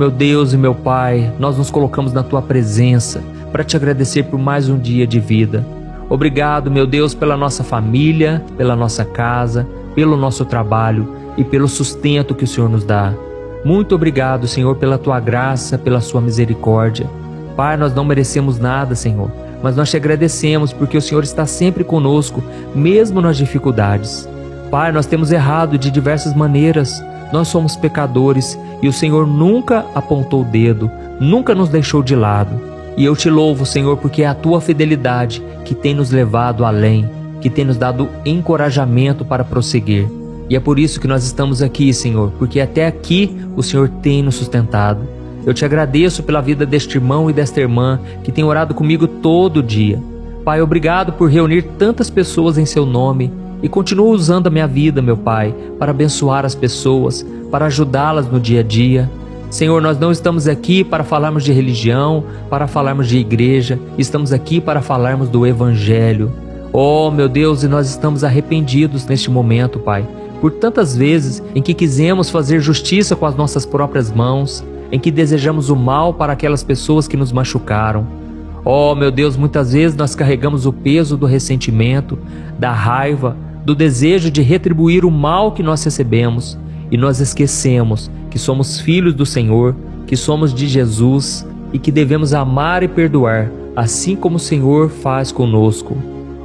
Meu Deus e meu Pai, nós nos colocamos na Tua presença para Te agradecer por mais um dia de vida. Obrigado, meu Deus, pela nossa família, pela nossa casa, pelo nosso trabalho e pelo sustento que o Senhor nos dá. Muito obrigado, Senhor, pela Tua graça, pela Sua misericórdia. Pai, nós não merecemos nada, Senhor, mas nós Te agradecemos porque o Senhor está sempre conosco, mesmo nas dificuldades. Pai, nós temos errado de diversas maneiras, nós somos pecadores e o Senhor nunca apontou o dedo, nunca nos deixou de lado. E eu Te louvo, Senhor, porque é a Tua fidelidade que tem nos levado além, que tem nos dado encorajamento para prosseguir. E é por isso que nós estamos aqui, Senhor, porque até aqui o Senhor tem nos sustentado. Eu Te agradeço pela vida deste irmão e desta irmã que tem orado comigo todo dia. Pai, obrigado por reunir tantas pessoas em Seu nome e continua usando a minha vida, meu Pai, para abençoar as pessoas, para ajudá-las no dia a dia. Senhor, nós não estamos aqui para falarmos de religião, para falarmos de igreja, estamos aqui para falarmos do Evangelho. Oh, meu Deus, e nós estamos arrependidos neste momento, Pai, por tantas vezes em que quisemos fazer justiça com as nossas próprias mãos, em que desejamos o mal para aquelas pessoas que nos machucaram. Oh, meu Deus, muitas vezes nós carregamos o peso do ressentimento, da raiva, do desejo de retribuir o mal que nós recebemos, e nós esquecemos que somos filhos do Senhor, que somos de Jesus e que devemos amar e perdoar, assim como o Senhor faz conosco.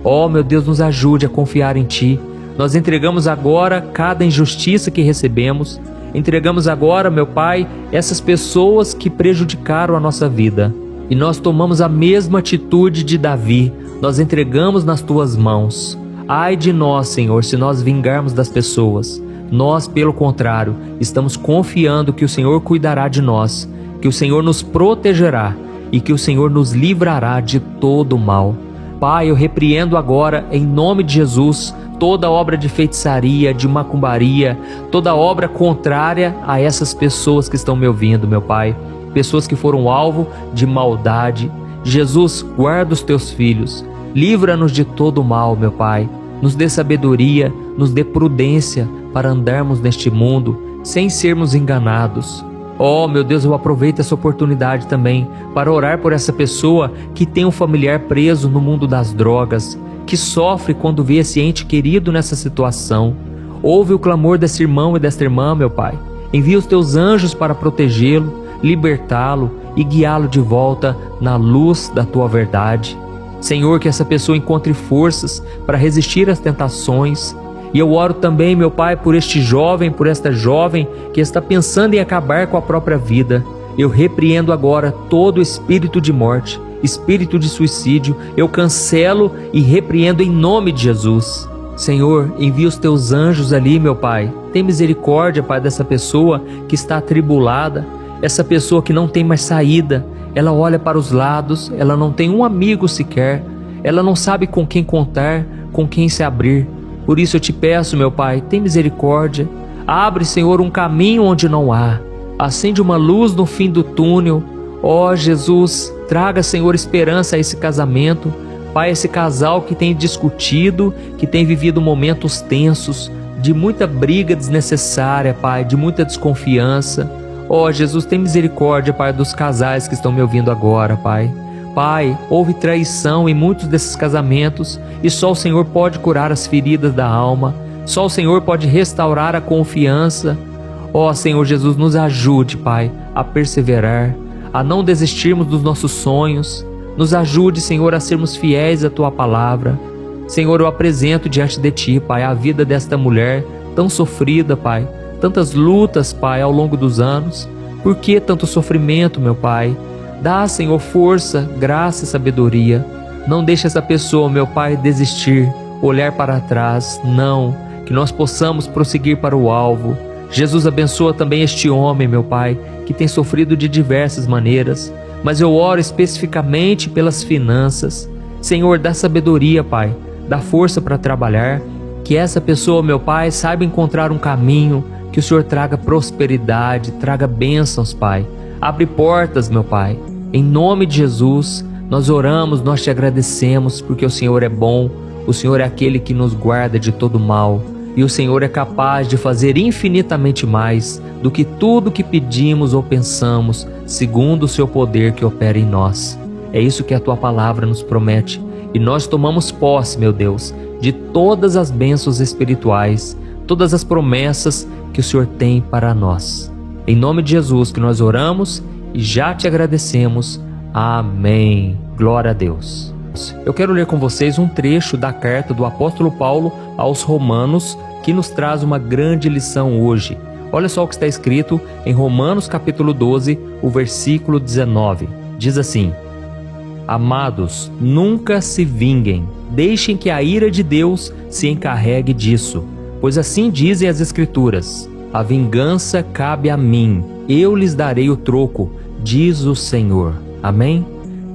Oh, meu Deus, nos ajude a confiar em Ti. Nós entregamos agora cada injustiça que recebemos, entregamos agora, meu Pai, essas pessoas que prejudicaram a nossa vida. E nós tomamos a mesma atitude de Davi, nós entregamos nas Tuas mãos. Ai de nós, Senhor, se nós vingarmos das pessoas. Nós, pelo contrário, estamos confiando que o Senhor cuidará de nós, que o Senhor nos protegerá e que o Senhor nos livrará de todo o mal. Pai, eu repreendo agora, em nome de Jesus, toda obra de feitiçaria, de macumbaria, toda obra contrária a essas pessoas que estão me ouvindo, meu Pai. Pessoas que foram alvo de maldade. Jesus, guarda os Teus filhos. Livra-nos de todo o mal, meu Pai. Nos dê sabedoria, nos dê prudência para andarmos neste mundo sem sermos enganados. Oh, meu Deus, eu aproveito essa oportunidade também para orar por essa pessoa que tem um familiar preso no mundo das drogas, que sofre quando vê esse ente querido nessa situação. Ouve o clamor desse irmão e desta irmã, meu Pai. Envia os Teus anjos para protegê-lo, libertá-lo e guiá-lo de volta na luz da Tua verdade. Senhor, que essa pessoa encontre forças para resistir às tentações. E eu oro também, meu Pai, por este jovem, por esta jovem que está pensando em acabar com a própria vida. Eu repreendo agora todo espírito de morte, espírito de suicídio. Eu cancelo e repreendo em nome de Jesus. Senhor, envia os Teus anjos ali, meu Pai. Tem misericórdia, Pai, dessa pessoa que está atribulada, essa pessoa que não tem mais saída. Ela olha para os lados, ela não tem um amigo sequer, ela não sabe com quem contar, com quem se abrir. Por isso eu Te peço, meu Pai, tem misericórdia. Abre, Senhor, um caminho onde não há. Acende uma luz no fim do túnel. Ó Jesus, traga, Senhor, esperança a esse casamento. Pai, esse casal que tem discutido, que tem vivido momentos tensos, de muita briga desnecessária, Pai, de muita desconfiança. Ó Jesus, tem misericórdia, Pai, dos casais que estão me ouvindo agora, Pai. Pai, houve traição em muitos desses casamentos e só o Senhor pode curar as feridas da alma. Só o Senhor pode restaurar a confiança. Ó Senhor Jesus, nos ajude, Pai, a perseverar, a não desistirmos dos nossos sonhos. Nos ajude, Senhor, a sermos fiéis à Tua palavra. Senhor, eu apresento diante de Ti, Pai, a vida desta mulher tão sofrida, Pai. Tantas lutas, Pai, ao longo dos anos. Por que tanto sofrimento, meu Pai? Dá, Senhor, força, graça e sabedoria. Não deixe essa pessoa, meu Pai, desistir, olhar para trás. Não, que nós possamos prosseguir para o alvo. Jesus, abençoa também este homem, meu Pai, que tem sofrido de diversas maneiras. Mas eu oro especificamente pelas finanças. Senhor, dá sabedoria, Pai. Dá força para trabalhar. Que essa pessoa, meu Pai, saiba encontrar um caminho. Que o Senhor traga prosperidade, traga bênçãos, Pai. Abre portas, meu Pai. Em nome de Jesus, nós oramos, nós Te agradecemos, porque o Senhor é bom, o Senhor é aquele que nos guarda de todo mal. e o Senhor é capaz de fazer infinitamente mais do que tudo que pedimos ou pensamos, segundo o seu poder que opera em nós. É isso que a tua palavra nos promete, e nós tomamos posse, meu Deus, de todas as bênçãos espirituais, todas as promessas que o Senhor tem para nós. Em nome de Jesus que nós oramos e já te agradecemos. Amém. Glória a Deus. Eu quero ler com vocês um trecho da carta do apóstolo Paulo aos Romanos, que nos traz uma grande lição hoje. Olha só o que está escrito em Romanos capítulo 12, o versículo 19. Diz assim: Amados, nunca se vinguem, deixem que a ira de Deus se encarregue disso, pois assim dizem as Escrituras: a vingança cabe a mim, eu lhes darei o troco, diz o Senhor. Amém?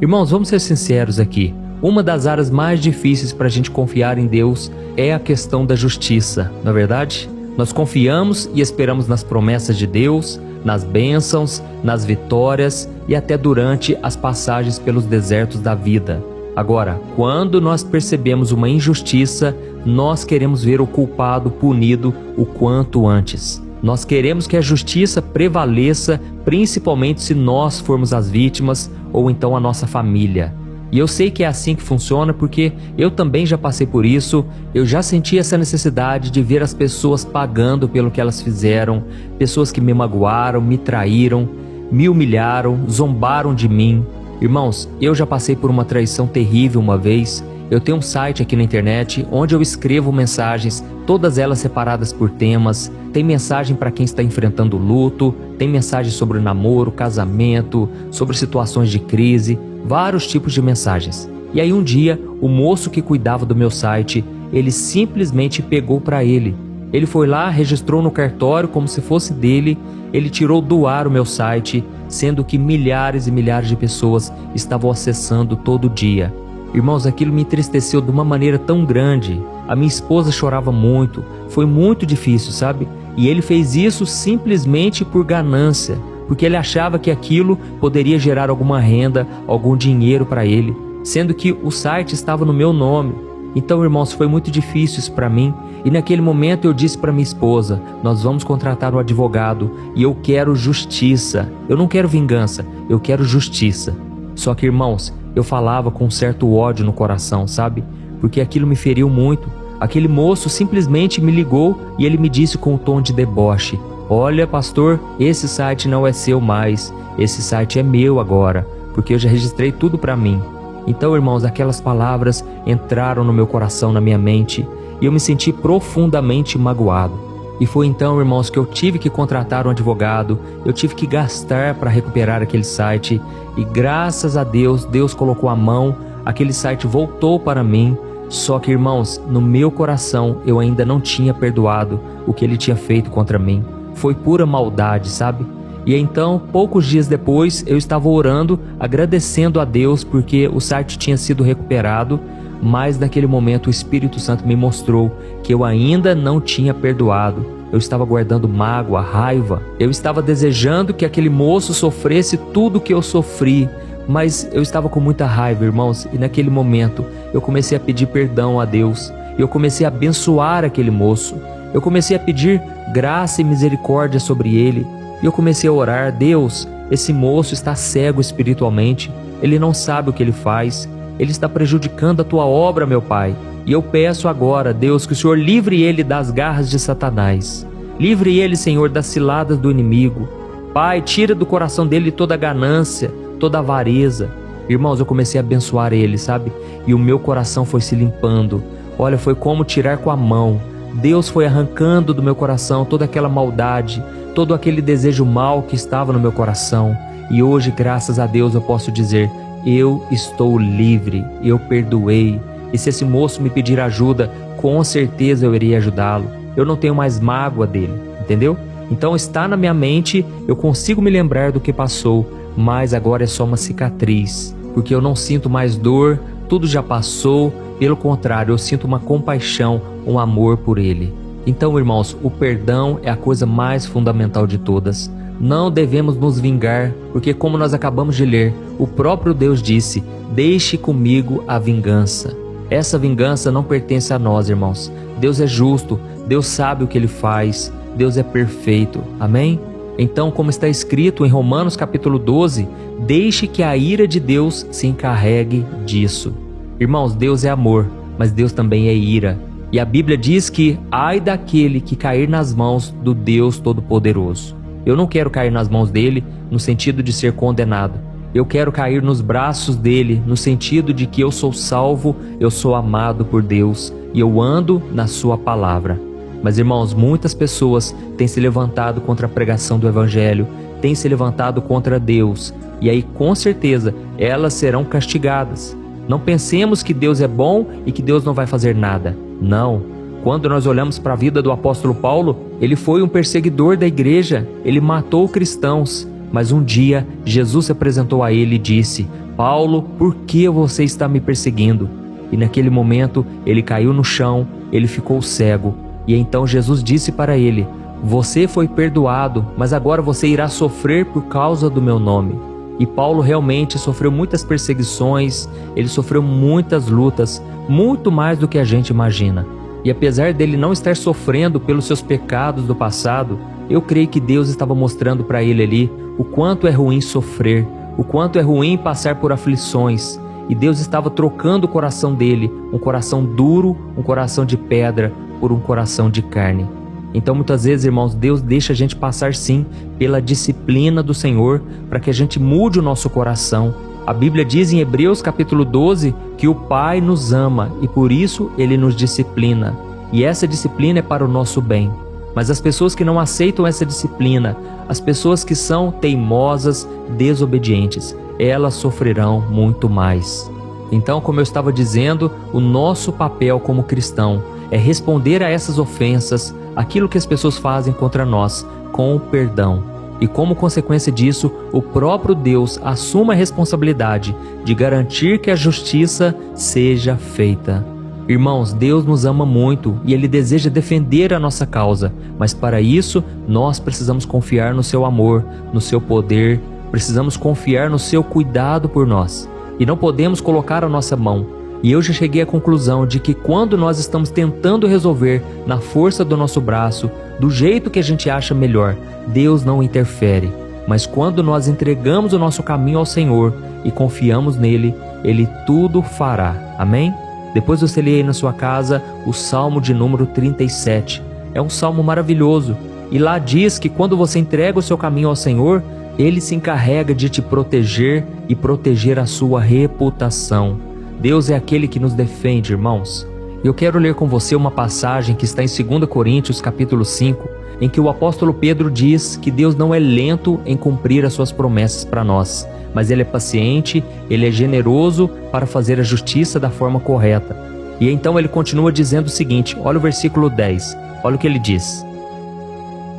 Irmãos, vamos ser sinceros aqui. Uma das áreas mais difíceis para a gente confiar em Deus é a questão da justiça, não é verdade? Nós confiamos e esperamos nas promessas de Deus, nas bênçãos, nas vitórias e até durante as passagens pelos desertos da vida. Agora, quando nós percebemos uma injustiça, nós queremos ver o culpado punido o quanto antes. Nós queremos que a justiça prevaleça, principalmente se nós formos as vítimas ou então a nossa família. E eu sei que é assim que funciona porque eu também já passei por isso. Eu já senti essa necessidade de ver as pessoas pagando pelo que elas fizeram, pessoas que me magoaram, me traíram, me humilharam, zombaram de mim. Irmãos, eu já passei por uma traição terrível uma vez. Eu tenho um site aqui na internet onde eu escrevo mensagens, todas elas separadas por temas. Tem mensagem para quem está enfrentando luto, tem mensagem sobre namoro, casamento, sobre situações de crise, vários tipos de mensagens. E aí um dia, o moço que cuidava do meu site, ele simplesmente pegou para ele. Ele foi lá, registrou no cartório como se fosse dele, ele tirou do ar o meu site, sendo que milhares e milhares de pessoas estavam acessando todo dia. Irmãos, aquilo me entristeceu de uma maneira tão grande. A minha esposa chorava muito, foi muito difícil, sabe? E ele fez isso simplesmente por ganância, porque ele achava que aquilo poderia gerar alguma renda, algum dinheiro para ele, sendo que o site estava no meu nome. Então, irmãos, foi muito difícil isso para mim. E naquele momento eu disse para minha esposa: nós vamos contratar um advogado e eu quero justiça. Eu não quero vingança, eu quero justiça. Só que, irmãos, eu falava com um certo ódio no coração, sabe? Porque aquilo me feriu muito. Aquele moço simplesmente me ligou e ele me disse com um tom de deboche: olha, pastor, esse site não é seu mais, esse site é meu agora, porque eu já registrei tudo para mim. Então, irmãos, aquelas palavras entraram no meu coração, na minha mente, e eu me senti profundamente magoado. E foi então, irmãos, que eu tive que contratar um advogado, eu tive que gastar para recuperar aquele site, e graças a Deus, Deus colocou a mão, aquele site voltou para mim. Só que, irmãos, no meu coração eu ainda não tinha perdoado o que ele tinha feito contra mim. Foi pura maldade, sabe? E então, poucos dias depois, eu estava orando, agradecendo a Deus porque o site tinha sido recuperado, mas naquele momento o Espírito Santo me mostrou que eu ainda não tinha perdoado. Eu estava guardando mágoa, raiva. Eu estava desejando que aquele moço sofresse tudo o que eu sofri, mas eu estava com muita raiva, irmãos, e naquele momento eu comecei a pedir perdão a Deus. Eu comecei a abençoar aquele moço. Eu comecei a pedir graça e misericórdia sobre ele. E eu comecei a orar: Deus, esse moço está cego espiritualmente, ele não sabe o que ele faz, ele está prejudicando a tua obra, meu Pai. E eu peço agora, Deus, que o Senhor livre ele das garras de Satanás. Livre ele, Senhor, das ciladas do inimigo. Pai, tira do coração dele toda a ganância, toda a avareza. Irmãos, eu comecei a abençoar ele, sabe? E o meu coração foi se limpando. Olha, foi como tirar com a mão. Deus foi arrancando do meu coração toda aquela maldade, todo aquele desejo mau que estava no meu coração. E hoje, graças a Deus, eu posso dizer: eu estou livre, eu perdoei. E se esse moço me pedir ajuda, com certeza eu irei ajudá-lo. Eu não tenho mais mágoa dele, entendeu? Então está na minha mente, eu consigo me lembrar do que passou, mas agora é só uma cicatriz, porque eu não sinto mais dor, tudo já passou. Pelo contrário, eu sinto uma compaixão, um amor por ele. Então, irmãos, o perdão é a coisa mais fundamental de todas. Não devemos nos vingar, porque como nós acabamos de ler, o próprio Deus disse: deixe comigo a vingança. Essa vingança não pertence a nós, irmãos. Deus é justo, Deus sabe o que Ele faz, Deus é perfeito, amém? Então, como está escrito em Romanos capítulo 12, deixe que a ira de Deus se encarregue disso. Irmãos, Deus é amor, mas Deus também é ira. E a Bíblia diz que ai daquele que cair nas mãos do Deus Todo-Poderoso. Eu não quero cair nas mãos dele no sentido de ser condenado. Eu quero cair nos braços dele no sentido de que eu sou salvo, eu sou amado por Deus e eu ando na sua palavra. Mas, irmãos, muitas pessoas têm se levantado contra a pregação do Evangelho, têm se levantado contra Deus, e aí com certeza elas serão castigadas. Não pensemos que Deus é bom e que Deus não vai fazer nada. Não. Quando nós olhamos para a vida do apóstolo Paulo, ele foi um perseguidor da igreja, ele matou cristãos, mas um dia Jesus se apresentou a ele e disse: Paulo, por que você está me perseguindo? E naquele momento ele caiu no chão, ele ficou cego. E então Jesus disse para ele: você foi perdoado, mas agora você irá sofrer por causa do meu nome. E Paulo realmente sofreu muitas perseguições, ele sofreu muitas lutas, muito mais do que a gente imagina. E apesar dele não estar sofrendo pelos seus pecados do passado, eu creio que Deus estava mostrando para ele ali o quanto é ruim sofrer, o quanto é ruim passar por aflições. E Deus estava trocando o coração dele, um coração duro, um coração de pedra, por um coração de carne. Então muitas vezes, irmãos, Deus deixa a gente passar sim pela disciplina do Senhor para que a gente mude o nosso coração. A Bíblia diz em Hebreus capítulo 12 que o Pai nos ama e por isso Ele nos disciplina. E essa disciplina é para o nosso bem. Mas as pessoas que não aceitam essa disciplina, as pessoas que são teimosas, desobedientes, elas sofrerão muito mais. Então, como eu estava dizendo, o nosso papel como cristão é responder a essas ofensas, aquilo que as pessoas fazem contra nós, com o perdão. E como consequência disso, o próprio Deus assume a responsabilidade de garantir que a justiça seja feita. Irmãos, Deus nos ama muito e Ele deseja defender a nossa causa, mas para isso nós precisamos confiar no seu amor, no seu poder, precisamos confiar no seu cuidado por nós. E não podemos colocar a nossa mão. E eu já cheguei à conclusão de que quando nós estamos tentando resolver na força do nosso braço, do jeito que a gente acha melhor, Deus não interfere. Mas quando nós entregamos o nosso caminho ao Senhor e confiamos nele, Ele tudo fará. Amém? Depois você lê aí na sua casa o Salmo de número 37. É um salmo maravilhoso. E lá diz que quando você entrega o seu caminho ao Senhor, Ele se encarrega de te proteger e proteger a sua reputação. Deus é aquele que nos defende, irmãos. Eu quero ler com você uma passagem que está em 2 Coríntios capítulo 5, em que o apóstolo Pedro diz que Deus não é lento em cumprir as suas promessas para nós, mas Ele é paciente, Ele é generoso para fazer a justiça da forma correta. E então ele continua dizendo o seguinte, olha o versículo 10, olha o que ele diz.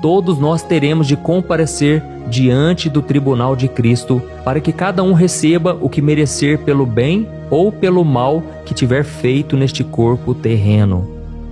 Todos nós teremos de comparecer diante do tribunal de Cristo, para que cada um receba o que merecer pelo bem ou pelo mal que tiver feito neste corpo terreno.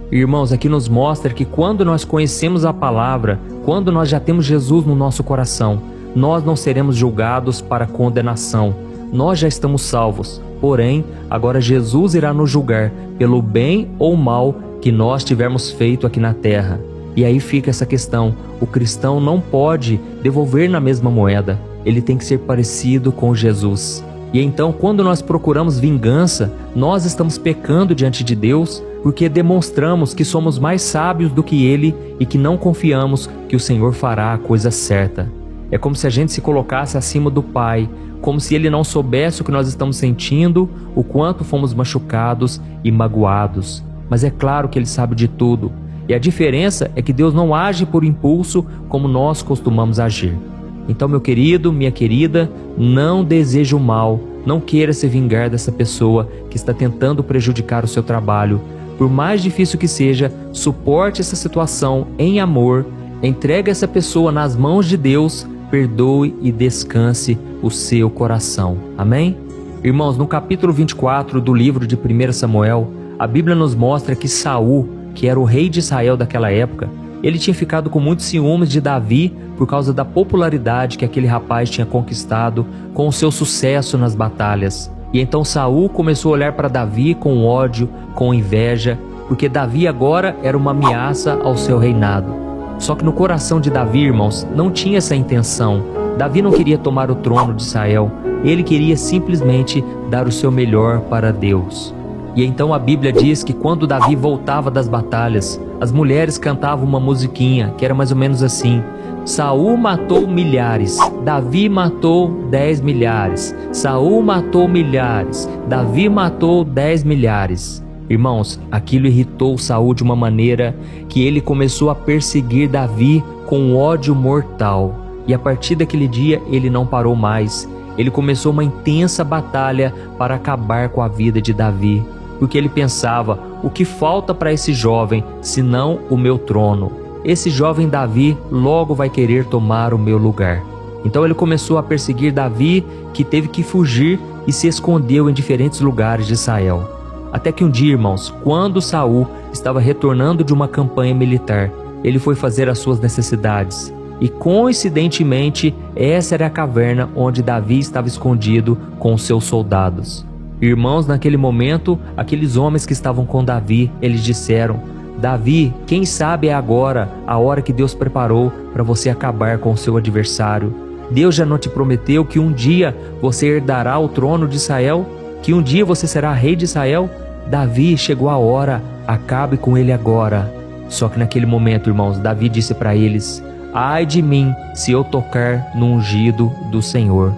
Irmãos, aqui nos mostra que quando nós conhecemos a palavra, quando nós já temos Jesus no nosso coração, nós não seremos julgados para condenação. Nós já estamos salvos, porém, agora Jesus irá nos julgar pelo bem ou mal que nós tivermos feito aqui na terra. E aí fica essa questão, o cristão não pode devolver na mesma moeda, ele tem que ser parecido com Jesus. E então, quando nós procuramos vingança, nós estamos pecando diante de Deus, porque demonstramos que somos mais sábios do que Ele e que não confiamos que o Senhor fará a coisa certa. É como se a gente se colocasse acima do Pai, como se Ele não soubesse o que nós estamos sentindo, o quanto fomos machucados e magoados. Mas é claro que Ele sabe de tudo. E a diferença é que Deus não age por impulso como nós costumamos agir. Então, meu querido, minha querida, não deseje o mal, não queira se vingar dessa pessoa que está tentando prejudicar o seu trabalho. Por mais difícil que seja, suporte essa situação em amor, entregue essa pessoa nas mãos de Deus, perdoe e descanse o seu coração. Amém? Irmãos, no capítulo 24 do livro de 1 Samuel, a Bíblia nos mostra que Saul, que era o rei de Israel daquela época, ele tinha ficado com muitos ciúmes de Davi por causa da popularidade que aquele rapaz tinha conquistado com o seu sucesso nas batalhas. E então Saul começou a olhar para Davi com ódio, com inveja, porque Davi agora era uma ameaça ao seu reinado. Só que no coração de Davi, irmãos, não tinha essa intenção. Davi não queria tomar o trono de Israel, ele queria simplesmente dar o seu melhor para Deus. E então a Bíblia diz que quando Davi voltava das batalhas, as mulheres cantavam uma musiquinha que era mais ou menos assim: Saul matou milhares, Davi matou 10 milhares. Saul matou milhares, Davi matou 10 milhares. Irmãos, aquilo irritou Saul de uma maneira que ele começou a perseguir Davi com ódio mortal. E a partir daquele dia ele não parou mais. Ele começou uma intensa batalha para acabar com a vida de Davi, porque ele pensava: o que falta para esse jovem, senão o meu trono? Esse jovem Davi logo vai querer tomar o meu lugar. Então ele começou a perseguir Davi, que teve que fugir e se escondeu em diferentes lugares de Israel. Até que um dia, irmãos, quando Saul estava retornando de uma campanha militar, ele foi fazer as suas necessidades. E coincidentemente, essa era a caverna onde Davi estava escondido com os seus soldados. Irmãos, naquele momento, aqueles homens que estavam com Davi, eles disseram: Davi, quem sabe é agora a hora que Deus preparou para você acabar com o seu adversário. Deus já não te prometeu que um dia você herdará o trono de Israel? Que um dia você será rei de Israel? Davi, chegou a hora, acabe com ele agora. Só que naquele momento, irmãos, Davi disse para eles: ai de mim se eu tocar no ungido do Senhor.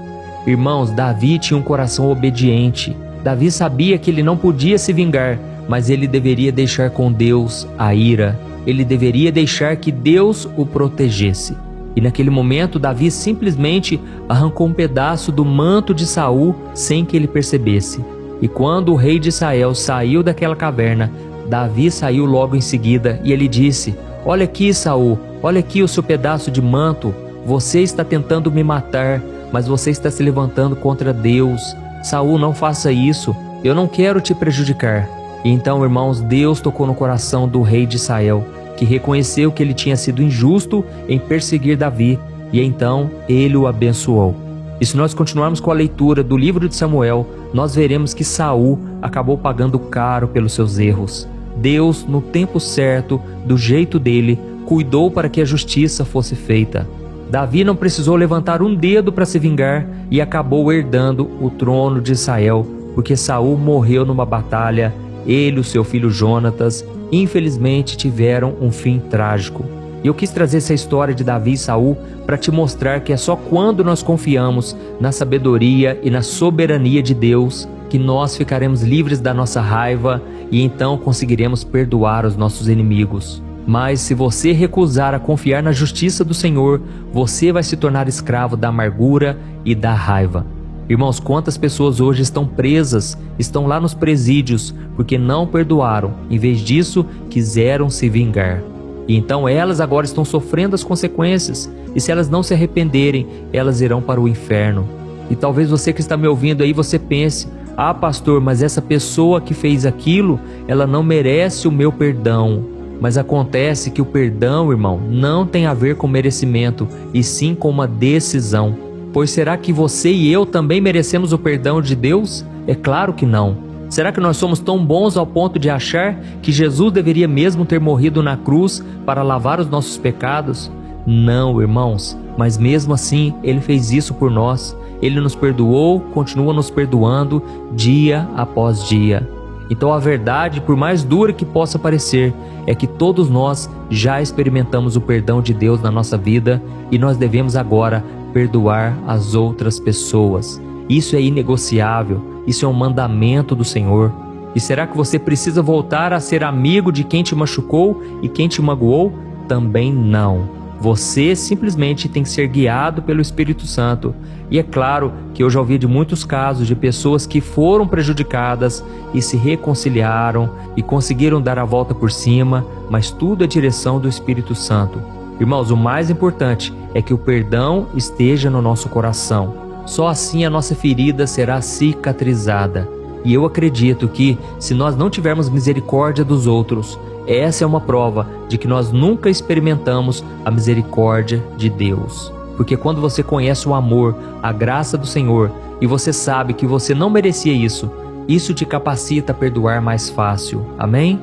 Irmãos, Davi tinha um coração obediente. Davi sabia que ele não podia se vingar, mas ele deveria deixar com Deus a ira. Ele deveria deixar que Deus o protegesse. E naquele momento, Davi simplesmente arrancou um pedaço do manto de Saul sem que ele percebesse. E quando o rei de Israel saiu daquela caverna, Davi saiu logo em seguida e ele disse: olha aqui, Saul, olha aqui o seu pedaço de manto. Você está tentando me matar, mas você está se levantando contra Deus. Saul, não faça isso, eu não quero te prejudicar. E então, irmãos, Deus tocou no coração do rei de Israel, que reconheceu que ele tinha sido injusto em perseguir Davi, e então ele o abençoou. E se nós continuarmos com a leitura do livro de Samuel, nós veremos que Saul acabou pagando caro pelos seus erros. Deus, no tempo certo, do jeito dele, cuidou para que a justiça fosse feita. Davi não precisou levantar um dedo para se vingar e acabou herdando o trono de Israel, porque Saul morreu numa batalha. Ele e o seu filho Jonatas, infelizmente, tiveram um fim trágico. E eu quis trazer essa história de Davi e Saul para te mostrar que é só quando nós confiamos na sabedoria e na soberania de Deus que nós ficaremos livres da nossa raiva e então conseguiremos perdoar os nossos inimigos. Mas se você recusar a confiar na justiça do Senhor, você vai se tornar escravo da amargura e da raiva. Irmãos, quantas pessoas hoje estão presas, estão lá nos presídios, porque não perdoaram, em vez disso, quiseram se vingar. E então elas agora estão sofrendo as consequências, e se elas não se arrependerem, elas irão para o inferno. E talvez você que está me ouvindo aí, você pense: ah, pastor, mas essa pessoa que fez aquilo, ela não merece o meu perdão. Mas acontece que o perdão, irmão, não tem a ver com merecimento, e sim com uma decisão. Pois será que você e eu também merecemos o perdão de Deus? É claro que não. Será que nós somos tão bons ao ponto de achar que Jesus deveria mesmo ter morrido na cruz para lavar os nossos pecados? Não, irmãos, mas mesmo assim Ele fez isso por nós. Ele nos perdoou, continua nos perdoando dia após dia. Então a verdade, por mais dura que possa parecer, é que todos nós já experimentamos o perdão de Deus na nossa vida e nós devemos agora perdoar as outras pessoas. Isso é inegociável, isso é um mandamento do Senhor. E será que você precisa voltar a ser amigo de quem te machucou e quem te magoou? Também não. Você simplesmente tem que ser guiado pelo Espírito Santo. E é claro que eu já ouvi de muitos casos de pessoas que foram prejudicadas e se reconciliaram e conseguiram dar a volta por cima, mas tudo é direção do Espírito Santo. Irmãos, o mais importante é que o perdão esteja no nosso coração. Só assim a nossa ferida será cicatrizada. E eu acredito que, se nós não tivermos misericórdia dos outros, essa é uma prova de que nós nunca experimentamos a misericórdia de Deus. Porque quando você conhece o amor, a graça do Senhor, e você sabe que você não merecia isso, isso te capacita a perdoar mais fácil. Amém?